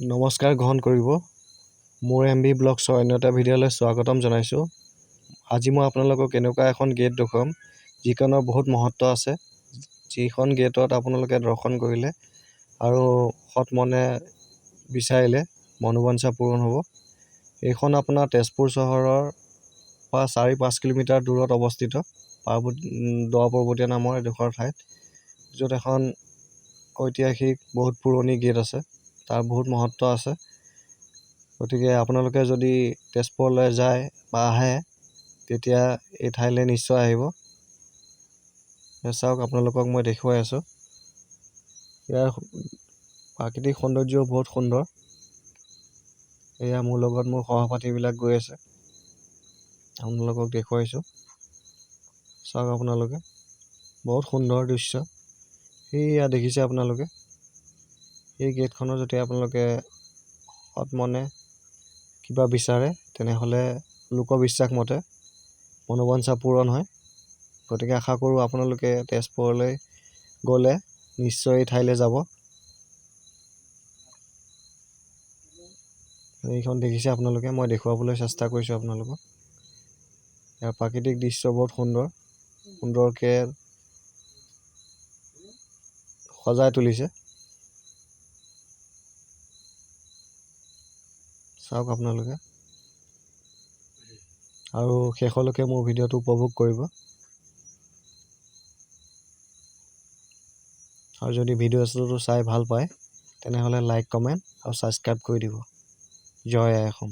নমস্কাৰ গ্ৰহণ কৰিব। মোৰ MB ব্লগছৰ অন্য এটা ভিডিঅ'লৈ স্বাগতম জনাইছোঁ। আজি মই আপোনালোকক এনেকুৱা এখন গেট দেখুৱাম যিখনৰ বহুত মহত্ব আছে, যিখন গেটত আপোনালোকে দৰ্শন কৰিলে আৰু সৎ মনে বিচাৰিলে মনোবাঞ্ছা পূৰণ হ'ব। এইখন আপোনাৰ তেজপুৰ চহৰৰ পৰা 4-5 কিলোমিটাৰ দূৰত অৱস্থিত দহ পৰ্বতীয়া নামৰ এডোখৰ ঠাইত, য'ত এখন ঐতিহাসিক বহুত পুৰণি গেট আছে। তাৰ বহুত মহত্ব আছে। গতিকে আপোনালোকে যদি তেজপুৰলৈ যায় বা আহে তেতিয়া এই ঠাইলৈ নিশ্চয় আহিব। চাওক, আপোনালোকক মই দেখুৱাই আছোঁ। ইয়াৰ প্ৰাকৃতিক সৌন্দৰ্যও বহুত সুন্দৰ। এয়া মোৰ লগত মোৰ সহপাঠীবিলাক গৈ আছে, আপোনালোকক দেখুৱাইছোঁ। চাওক আপোনালোকে, বহুত সুন্দৰ দৃশ্য। সেয়া দেখিছে আপোনালোকে। এই গেটখনৰ যদি আপোনালোকে সৎ মনে কিবা বিচাৰে তেনেহ'লে লোকবিশ্বাস মতে মনোবাঞ্ছা পূৰণ হয়। গতিকে আশা কৰোঁ আপোনালোকে তেজপুৰলৈ গ'লে নিশ্চয় এই ঠাইলৈ যাব। এইখন দেখিছে আপোনালোকে, মই দেখুৱাবলৈ চেষ্টা কৰিছোঁ আপোনালোকক। ইয়াৰ প্ৰাকৃতিক দৃশ্য বহুত সুন্দৰকৈ সজাই তুলিছে। চাওক আপোনালোকে, আৰু শেষলৈকে মোৰ ভিডিঅ'টো উপভোগ কৰিব। আৰু যদি ভিডিঅ'টো চাই ভাল পায় তেনেহ'লে লাইক, কমেণ্ট আৰু ছাবস্ক্ৰাইব কৰি দিব। জয় আই অসম।